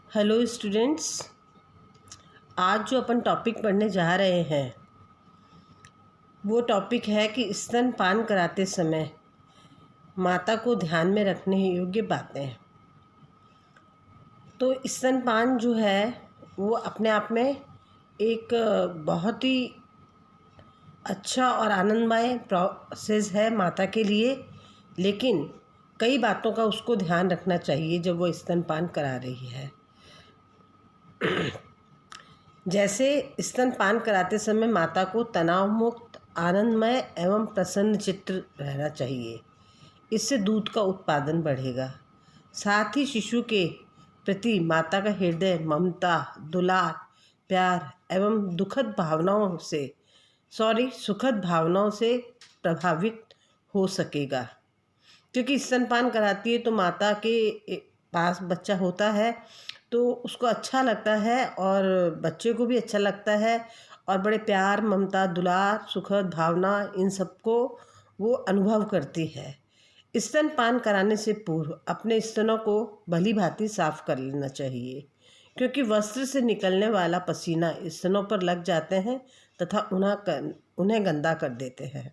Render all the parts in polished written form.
Hello students, आज जो अपन topic पढ़ने जा रहे हैं वो टॉपिक है कि स्तनपान कराते समय माता को ध्यान में रखने योग्य बातें। तो स्तनपान जो है वो अपने आप में एक बहुत ही अच्छा और आनंदमय प्रोसेस है माता के लिए, लेकिन कई बातों का उसको ध्यान रखना चाहिए जब वो स्तनपान करा रही है। जैसे स्तनपान कराते समय माता को तनाव मुक्त, आनंदमय एवं प्रसन्न चित्त रहना चाहिए। इससे दूध का उत्पादन बढ़ेगा। साथ ही शिशु के प्रति माता का हृदय ममता, दुलार, प्यार एवं सुखद भावनाओं से प्रभावित हो सकेगा। क्योंकि स्तनपान कराती है तो माता के पास बच्चा होता है तो उसको अच्छा लगता है और बच्चे को भी अच्छा लगता है और बड़े प्यार, ममता, दुलार, सुखद भावना इन सबको वो अनुभव करती है। स्तनपान कराने से पूर्व अपने स्तनों को भली भांति साफ कर लेना चाहिए, क्योंकि वस्त्र से निकलने वाला पसीना स्तनों पर लग जाते हैं तथा उन्हें गंदा कर देते हैं।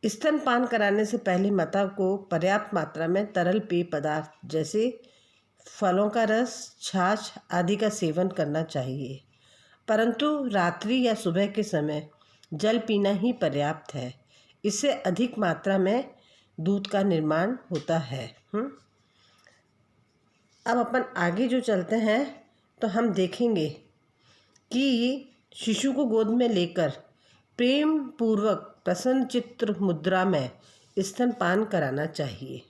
स्तनपान कराने से पहले माता को पर्याप्त मात्रा में तरल पेय पदार्थ जैसे फलों का रस, छाछ आदि का सेवन करना चाहिए, परंतु रात्रि या सुबह के समय जल पीना ही पर्याप्त है। इससे अधिक मात्रा में दूध का निर्माण होता है। अब अपन आगे जो चलते हैं तो हम देखेंगे कि शिशु को गोद में लेकर प्रेम पूर्वक प्रसन्न चित्र मुद्रा में स्तनपान कराना चाहिए।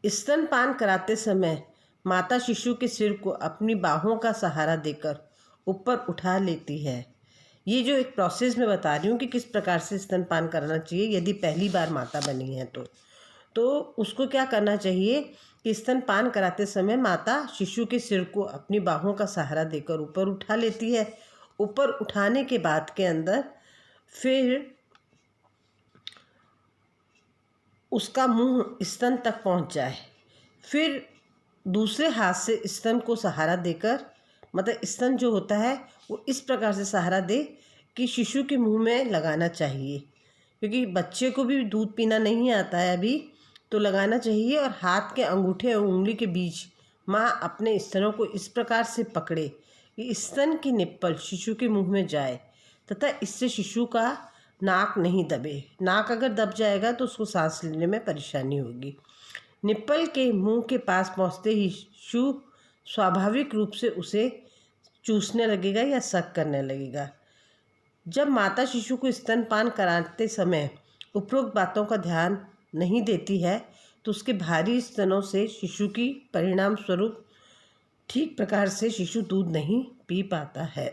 स्तनपान कराते समय माता शिशु के सिर को अपनी बाहों का सहारा देकर ऊपर उठा लेती है। ये जो एक प्रोसेस मैं बता रही हूँ कि किस प्रकार से स्तनपान करना चाहिए यदि पहली बार माता बनी है तो उसको क्या करना चाहिए कि स्तनपान कराते समय माता शिशु के सिर को अपनी बाहों का सहारा देकर ऊपर उठा लेती है। ऊपर उठाने के बाद के अंदर फिर उसका मुंह स्तन तक पहुंच जाए, फिर दूसरे हाथ से स्तन को सहारा देकर, मतलब स्तन जो होता है वो इस प्रकार से सहारा दे कि शिशु के मुंह में लगाना चाहिए, क्योंकि बच्चे को भी दूध पीना नहीं आता है अभी, तो लगाना चाहिए। और हाथ के अंगूठे और उंगली के बीच माँ अपने स्तनों को इस प्रकार से पकड़े कि स्तन की निप्पल शिशु के मुंह में जाए तथा इससे शिशु का नाक नहीं दबे। नाक अगर दब जाएगा तो उसको सांस लेने में परेशानी होगी। निप्पल के मुंह के पास पहुंचते ही शिशु स्वाभाविक रूप से उसे चूसने लगेगा या सक करने लगेगा। जब माता शिशु को स्तनपान कराते समय उपरोक्त बातों का ध्यान नहीं देती है तो उसके भारी स्तनों से शिशु की परिणाम स्वरूप ठीक प्रकार से शिशु दूध नहीं पी पाता है।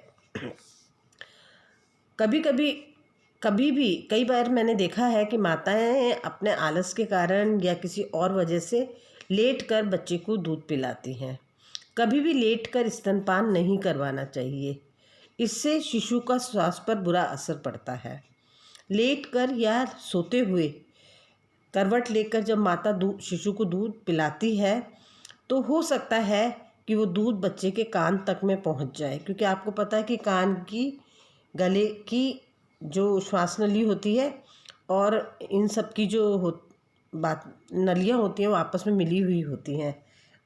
कई बार मैंने देखा है कि माताएं अपने आलस के कारण या किसी और वजह से लेट कर बच्चे को दूध पिलाती हैं। कभी भी लेट कर स्तनपान नहीं करवाना चाहिए, इससे शिशु का स्वास्थ्य पर बुरा असर पड़ता है। लेट कर या सोते हुए करवट लेकर जब माता शिशु को दूध पिलाती है तो हो सकता है कि वो दूध बच्चे के कान तक में पहुंच जाए, क्योंकि आपको पता है कि कान की, गले की जो श्वास नली होती है और इन सब की जो नलियाँ होती हैं वो आपस में मिली हुई होती हैं,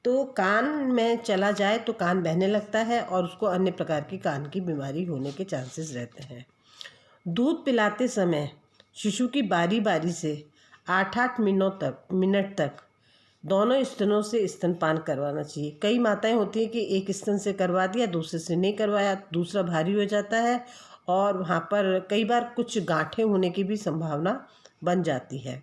तो कान में चला जाए तो कान बहने लगता है और उसको अन्य प्रकार की कान की बीमारी होने के चांसेस रहते हैं। दूध पिलाते समय शिशु की बारी बारी से 8-8 मिनट तक दोनों स्तनों से स्तनपान करवाना चाहिए। कई माताएं होती हैं कि एक स्तन से करवा दिया, दूसरे से नहीं करवाया, दूसरा भारी हो जाता है और वहाँ पर कई बार कुछ गांठें होने की भी संभावना बन जाती है।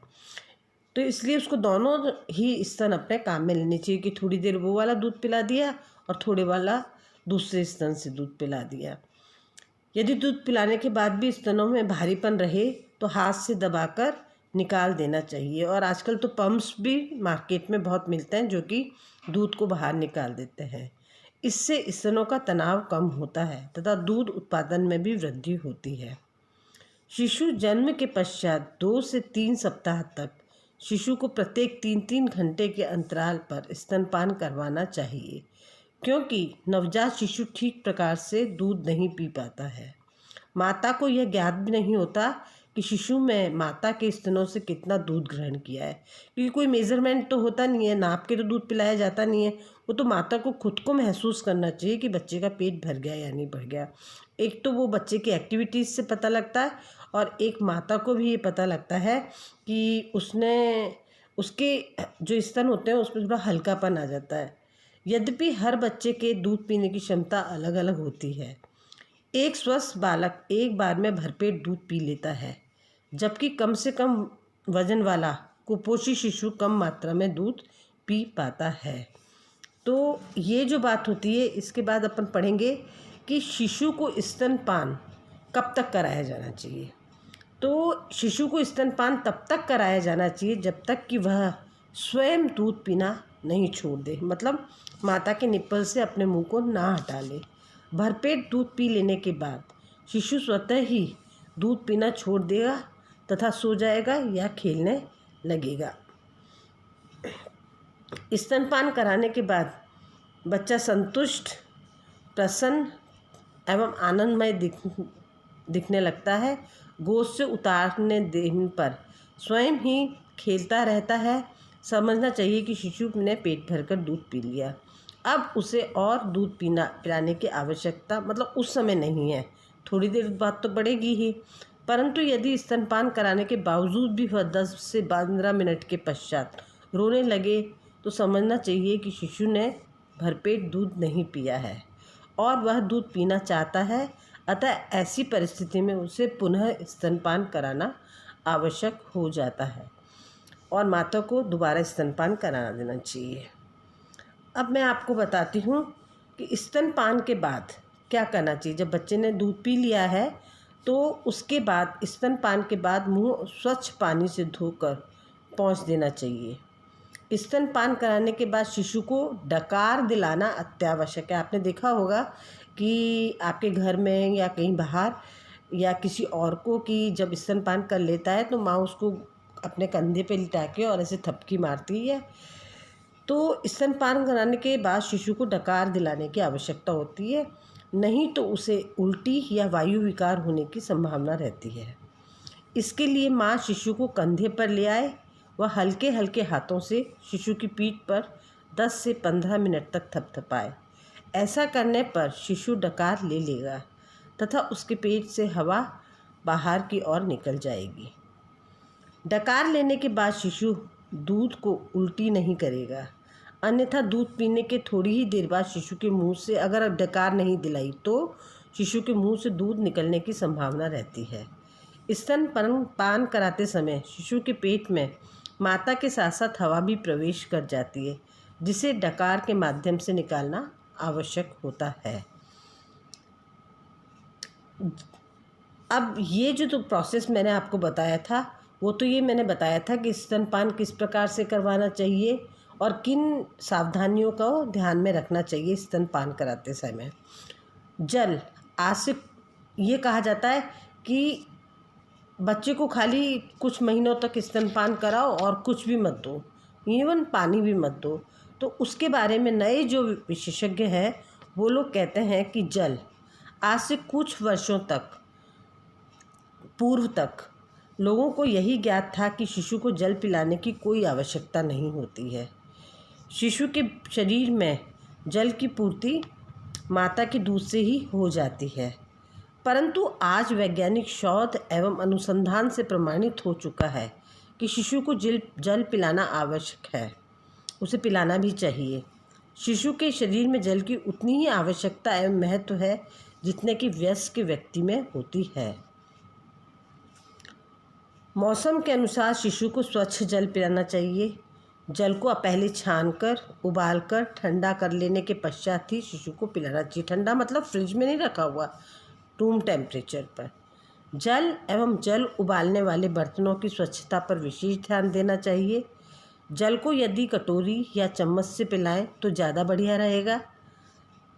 तो इसलिए उसको दोनों ही स्तन अपने काम में लेने चाहिए कि थोड़ी देर वो वाला दूध पिला दिया और थोड़े वाला दूसरे स्तन से दूध पिला दिया। यदि दूध पिलाने के बाद भी स्तनों में भारीपन रहे तो हाथ से दबाकर निकाल देना चाहिए। और आजकल तो पम्प्स भी मार्केट में बहुत मिलते हैं जो कि दूध को बाहर निकाल देते हैं। इससे स्तनों का तनाव कम होता है तथा दूध उत्पादन में भी वृद्धि होती है। शिशु जन्म के पश्चात 2 से 3 सप्ताह तक शिशु को प्रत्येक 3-3 घंटे के अंतराल पर स्तनपान करवाना चाहिए, क्योंकि नवजात शिशु ठीक प्रकार से दूध नहीं पी पाता है। माता को यह ज्ञात भी नहीं होता कि शिशु में माता के स्तनों से कितना दूध ग्रहण किया है, क्योंकि कोई मेज़रमेंट तो होता नहीं है, नाप के तो दूध पिलाया जाता नहीं है। वो तो माता को खुद को महसूस करना चाहिए कि बच्चे का पेट भर गया या नहीं भर गया। एक तो वो बच्चे की एक्टिविटीज़ से पता लगता है, और एक माता को भी ये पता लगता है कि उसके जो स्तन होते हैं उसमें थोड़ा हल्कापन आ जाता है। यद्यपि हर बच्चे के दूध पीने की क्षमता अलग अलग होती है। एक स्वस्थ बालक एक बार में भरपेट दूध पी लेता है, जबकि कम से कम वजन वाला कुपोषित शिशु कम मात्रा में दूध पी पाता है। तो ये जो बात होती है, इसके बाद अपन पढ़ेंगे कि शिशु को स्तनपान कब तक कराया जाना चाहिए। तो शिशु को स्तनपान तब तक कराया जाना चाहिए जब तक कि वह स्वयं दूध पीना नहीं छोड़ दे, मतलब माता के निप्पल से अपने मुंह को ना हटा ले। भरपेट दूध पी लेने के बाद शिशु स्वतः ही दूध पीना छोड़ देगा तथा सो जाएगा या खेलने लगेगा। स्तनपान कराने के बाद बच्चा संतुष्ट, प्रसन्न एवं आनंदमय दिखने लगता है। गोद से उतारने देने पर स्वयं ही खेलता रहता है। समझना चाहिए कि शिशु ने पेट भरकर दूध पी लिया, अब उसे और दूध पिलाने की आवश्यकता मतलब उस समय नहीं है, थोड़ी देर बाद तो बढ़ेगी ही। परंतु यदि स्तनपान कराने के बावजूद भी वह 10 से 15 मिनट के पश्चात रोने लगे तो समझना चाहिए कि शिशु ने भरपेट दूध नहीं पिया है और वह दूध पीना चाहता है। अतः ऐसी परिस्थिति में उसे पुनः स्तनपान कराना आवश्यक हो जाता है और माता को दोबारा स्तनपान कराना देना चाहिए। अब मैं आपको बताती हूँ कि स्तनपान के बाद क्या करना चाहिए। जब बच्चे ने दूध पी लिया है तो उसके बाद स्तनपान के बाद मुंह स्वच्छ पानी से धोकर पोंछ देना चाहिए। स्तनपान कराने के बाद शिशु को डकार दिलाना अत्यावश्यक है। आपने देखा होगा कि आपके घर में या कहीं बाहर या किसी और को कि जब स्तनपान कर लेता है तो माँ उसको अपने कंधे पे लिटा के और ऐसे थपकी मारती है। तो स्तनपान कराने के बाद शिशु को डकार दिलाने की आवश्यकता होती है, नहीं तो उसे उल्टी या वायु विकार होने की संभावना रहती है। इसके लिए माँ शिशु को कंधे पर ले आए व हल्के हल्के हाथों से शिशु की पीठ पर 10 से 15 मिनट तक थपथपाए। ऐसा करने पर शिशु डकार ले लेगा तथा उसके पेट से हवा बाहर की ओर निकल जाएगी। डकार लेने के बाद शिशु दूध को उल्टी नहीं करेगा, अन्यथा दूध पीने के थोड़ी ही देर बाद शिशु के मुंह से अगर डकार नहीं दिलाई तो शिशु के मुंह से दूध निकलने की संभावना रहती है। स्तनपान कराते समय शिशु के पेट में माता के साथ साथ हवा भी प्रवेश कर जाती है, जिसे डकार के माध्यम से निकालना आवश्यक होता है। अब ये जो प्रोसेस मैंने आपको बताया था वो तो ये मैंने बताया था कि स्तनपान किस प्रकार से करवाना चाहिए और किन सावधानियों का ध्यान में रखना चाहिए स्तनपान कराते समय। जल, आज से ये कहा जाता है कि बच्चे को खाली कुछ महीनों तक स्तनपान कराओ और कुछ भी मत दो, इवन पानी भी मत दो। तो उसके बारे में नए जो विशेषज्ञ हैं वो लोग कहते हैं कि जल, आज से कुछ वर्षों तक पूर्व तक लोगों को यही ज्ञात था कि शिशु को जल पिलाने की कोई आवश्यकता नहीं होती है। शिशु के शरीर में जल की पूर्ति माता के दूध से ही हो जाती है, परंतु आज वैज्ञानिक शोध एवं अनुसंधान से प्रमाणित हो चुका है कि शिशु को जल पिलाना आवश्यक है, उसे पिलाना भी चाहिए। शिशु के शरीर में जल की उतनी ही आवश्यकता एवं महत्व है जितने कि वयस्क व्यक्ति में होती है। मौसम के अनुसार शिशु को स्वच्छ जल पिलाना चाहिए। जल को पहले छानकर उबालकर ठंडा कर लेने के पश्चात ही शिशु को पिलाना चाहिए। ठंडा मतलब फ्रिज में नहीं रखा हुआ, रूम टेम्परेचर पर। जल एवं जल उबालने वाले बर्तनों की स्वच्छता पर विशेष ध्यान देना चाहिए। जल को यदि कटोरी या चम्मच से पिलाएं तो ज़्यादा बढ़िया रहेगा,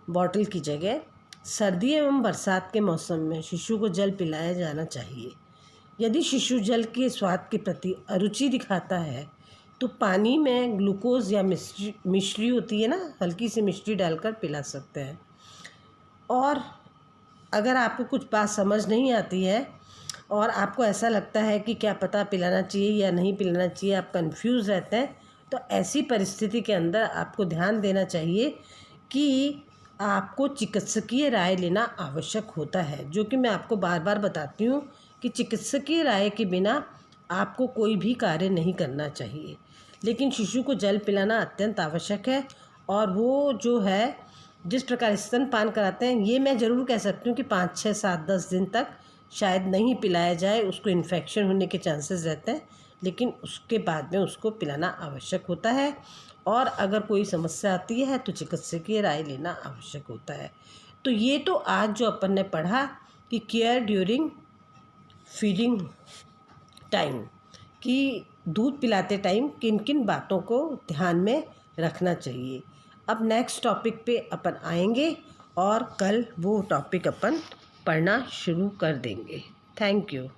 बॉटल की जगह। सर्दी एवं बरसात के मौसम में शिशु को जल पिलाया जाना चाहिए। यदि शिशु जल के स्वाद के प्रति अरुचि दिखाता है तो पानी में ग्लूकोज या मिश्री होती है ना, हल्की सी मिश्री डालकर पिला सकते हैं। और अगर आपको कुछ बात समझ नहीं आती है और आपको ऐसा लगता है कि क्या पता पिलाना चाहिए या नहीं पिलाना चाहिए, आप कंफ्यूज रहते हैं, तो ऐसी परिस्थिति के अंदर आपको ध्यान देना चाहिए कि आपको चिकित्सकीय राय लेना आवश्यक होता है। जो कि मैं आपको बार बार बताती हूँ कि चिकित्सकीय राय के बिना आपको कोई भी कार्य नहीं करना चाहिए। लेकिन शिशु को जल पिलाना अत्यंत आवश्यक है। और वो जो है जिस प्रकार स्तनपान कराते हैं, ये मैं ज़रूर कह सकती हूँ कि 5, 6, 7, 10 दिन तक शायद नहीं पिलाया जाए, उसको इन्फेक्शन होने के चांसेस रहते हैं। लेकिन उसके बाद में उसको पिलाना आवश्यक होता है। और अगर कोई समस्या आती है तो चिकित्सकीय राय लेना आवश्यक होता है। तो ये तो आज जो अपन ने पढ़ा कि केयर ड्यूरिंग फीडिंग टाइम, कि दूध पिलाते टाइम किन किन बातों को ध्यान में रखना चाहिए। अब नेक्स्ट टॉपिक पे अपन आएंगे और कल वो टॉपिक अपन पढ़ना शुरू कर देंगे। Thank you.